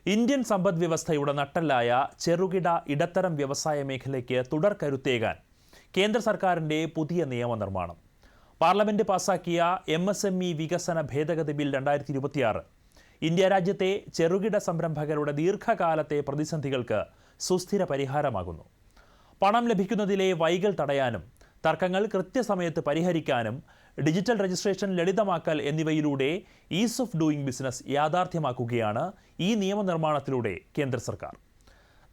Indian സമ്പദ്വ്യവസ്ഥയുടെ നട്ടെല്ലായ ചെറുകിട ഇടത്തരം വ്യവസായ മേഖലയ്ക്ക് തുടർ കരുത്തേകാൻ കേന്ദ്ര സർക്കാരിന്റെ പുതിയ നിയമനിർമ്മാണം. പാർലമെന്റ് പാസാക്കിയ MSME വികസന ഭേദഗതി ബിൽ 2026 ഇന്ത്യ രാജ്യത്തെ ചെറുകിട സംരംഭകരുടെ ദീർഘകാലത്തെ പ്രതിസന്ധികൾക്ക് സുസ്ഥിര പരിഹാരമാകുന്നു. പണം ലഭിക്കുന്നതിലെ വൈകൽ തടയാനും തർക്കങ്ങൾ കൃത്യസമയത്ത് പരിഹരിക്കാനും ഡിജിറ്റൽ രജിസ്ട്രേഷൻ ലളിതമാക്കൽ എന്നിവയിലൂടെ ഈസ് ഓഫ് ഡൂയിങ് ബിസിനസ് യാഥാർത്ഥ്യമാക്കുകയാണ് ഈ നിയമനിർമ്മാണത്തിലൂടെ കേന്ദ്ര സർക്കാർ.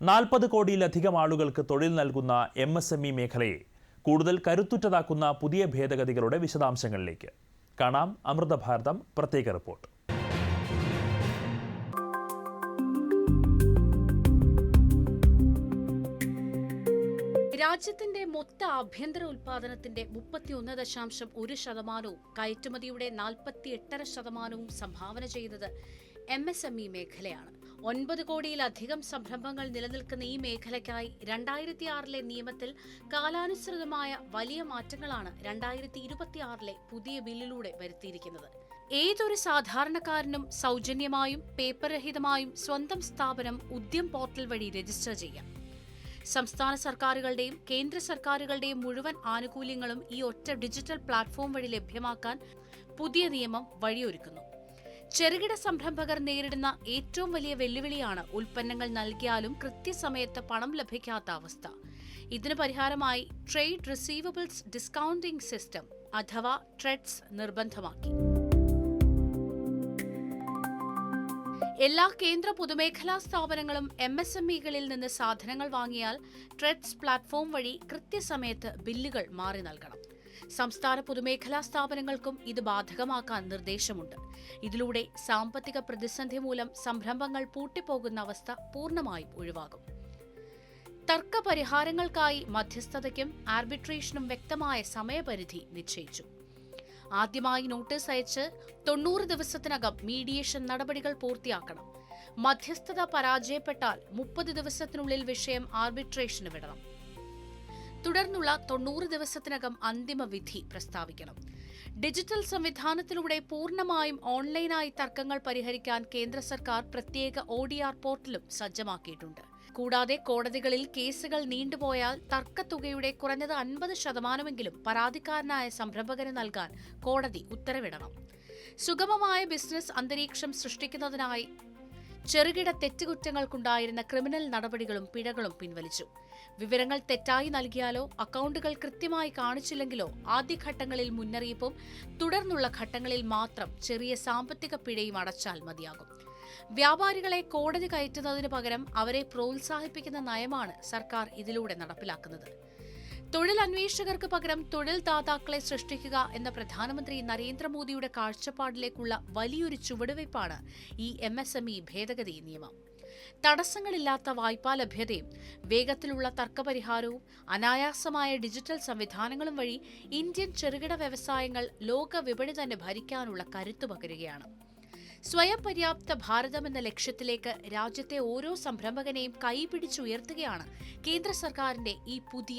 40 കോടിയിലധികം ആളുകൾക്ക് തൊഴിൽ നൽകുന്ന MSME മേഖലയെ കൂടുതൽ കരുത്തുറ്റതാക്കുന്ന പുതിയ ഭേദഗതികളുടെ വിശദാംശങ്ങളിലേക്ക് കാണാം അമൃതഭാരതം പ്രത്യേക റിപ്പോർട്ട്. രാജ്യത്തിന്റെ മൊത്ത ആഭ്യന്തര ഉൽപാദനത്തിന്റെ 31.1%, കയറ്റുമതിയുടെ 48.5% സംഭാവന ചെയ്യുന്നത് MSME മേഖലയാണ്. 9 കോടിയിലധികം സംരംഭങ്ങൾ നിലനിൽക്കുന്ന ഈ മേഖലയ്ക്കായി 2006 നിയമത്തിൽ കാലാനുസൃതമായ വലിയ മാറ്റങ്ങളാണ് 2026 പുതിയ ബില്ലിലൂടെ വരുത്തിയിരിക്കുന്നത്. ഏതൊരു സാധാരണക്കാരനും സൗജന്യമായും പേപ്പർ രഹിതമായും സ്വന്തം സ്ഥാപനം ഉദ്യം പോർട്ടൽ വഴി രജിസ്റ്റർ ചെയ്യാം. സംസ്ഥാന സർക്കാരുകളുടെയും കേന്ദ്ര സർക്കാരുകളുടെയും മുഴുവൻ ആനുകൂല്യങ്ങളും ഈ ഒറ്റ ഡിജിറ്റൽ പ്ലാറ്റ്ഫോം വഴി ലഭ്യമാക്കാൻ പുതിയ നിയമം വഴിയൊരുക്കുന്നു. ചെറുകിട സംരംഭകർ നേരിടുന്ന ഏറ്റവും വലിയ വെല്ലുവിളിയാണ് ഉൽപ്പന്നങ്ങൾ നൽകിയാലും കൃത്യസമയത്ത് പണം ലഭിക്കാത്ത അവസ്ഥ. ഇതിന് പരിഹാരമായി ട്രേഡ് റിസീവബിൾസ് ഡിസ്കൗണ്ടിംഗ് സിസ്റ്റം അഥവാ ട്രെഡ്സ് നിർബന്ധമാക്കി. എല്ലാ കേന്ദ്ര പൊതുമേഖലാ സ്ഥാപനങ്ങളും MSMEകളിൽ നിന്ന് സാധനങ്ങൾ വാങ്ങിയാൽ ട്രെഡ്സ് പ്ലാറ്റ്ഫോം വഴി കൃത്യസമയത്ത് ബില്ലുകൾ മാറി നൽകണം. സംസ്ഥാന പൊതുമേഖലാ സ്ഥാപനങ്ങൾക്കും ഇത് ബാധകമാക്കാൻ നിർദ്ദേശമുണ്ട്. ഇതിലൂടെ സാമ്പത്തിക പ്രതിസന്ധി മൂലം സംരംഭങ്ങൾ പൂട്ടിപ്പോകുന്ന അവസ്ഥ പൂർണ്ണമായും ഒഴിവാകും. തർക്ക പരിഹാരങ്ങൾക്കായി മധ്യസ്ഥതയ്ക്കും ആർബിട്രേഷനും വ്യക്തമായ സമയപരിധി നിശ്ചയിച്ചു. ആദ്യമായി നോട്ടീസ് അയച്ച് 90 ദിവസത്തിനകം മീഡിയേഷൻ നടപടികൾ പൂർത്തിയാക്കണം. മധ്യസ്ഥത പരാജയപ്പെട്ടാൽ 30 ദിവസത്തിനുള്ളിൽ വിഷയം ആർബിട്രേഷന് വിടണം. തുടർന്നുള്ള 90 ദിവസത്തിനകം അന്തിമ വിധി പ്രസ്താവിക്കണം. ഡിജിറ്റൽ സംവിധാനത്തിലൂടെ പൂർണ്ണമായും ഓൺലൈനായി തർക്കങ്ങൾ പരിഹരിക്കാൻ കേന്ദ്ര സർക്കാർ പ്രത്യേക ODR പോർട്ടലും സജ്ജമാക്കിയിട്ടുണ്ട്. കൂടാതെ കോടതികളിൽ കേസുകൾ നീണ്ടുപോയാൽ തർക്കത്തുകയുടെ കുറഞ്ഞത് 50% പരാതിക്കാരനായ സംരംഭകന് നൽകാൻ കോടതി ഉത്തരവിടണം. സുഗമമായ ബിസിനസ് അന്തരീക്ഷം സൃഷ്ടിക്കുന്നതിനായി ചെറുകിട തെറ്റുകുറ്റങ്ങൾക്കുണ്ടായിരുന്ന ക്രിമിനൽ നടപടികളും പിഴകളും പിൻവലിച്ചു. വിവരങ്ങൾ തെറ്റായി നൽകിയാലോ അക്കൗണ്ടുകൾ കൃത്യമായി കാണിച്ചില്ലെങ്കിലോ ആദ്യഘട്ടങ്ങളിൽ മുന്നറിയിപ്പും തുടർന്നുള്ള ഘട്ടങ്ങളിൽ മാത്രം ചെറിയ സാമ്പത്തിക പിഴയും അടച്ചാൽ മതിയാകും. വ്യാപാരികളെ കോടതി കയറ്റുന്നതിന് പകരം അവരെ പ്രോത്സാഹിപ്പിക്കുന്ന നയമാണ് സർക്കാർ ഇതിലൂടെ നടപ്പിലാക്കുന്നത്. തൊഴിൽ അന്വേഷകർക്ക് പകരം തൊഴിൽ ദാതാക്കളെ സൃഷ്ടിക്കുക എന്ന പ്രധാനമന്ത്രി നരേന്ദ്രമോദിയുടെ കാഴ്ചപ്പാടിലേക്കുള്ള വലിയൊരു ചുവടുവയ്പ്പാണ് ഈ MSME ഭേദഗതി നിയമം. തടസ്സങ്ങളില്ലാത്ത വായ്പാ ലഭ്യതയും വേഗത്തിലുള്ള തർക്കപരിഹാരവും അനായാസമായ ഡിജിറ്റൽ സംവിധാനങ്ങളും വഴി ഇന്ത്യൻ ചെറുകിട വ്യവസായങ്ങൾ ലോക വിപണി തന്നെ ഭരിക്കാനുള്ള കരുത്തു പകരുകയാണ്. സ്വയം പര്യാപ്ത ഭാരതം എന്ന ലക്ഷ്യത്തിലേക്ക് രാജ്യത്തെ ഓരോ സംരംഭകനെയും കൈപിടിച്ചുയർത്തുകയാണ് കേന്ദ്ര സർക്കാരിന്റെ ഈ പുതിയ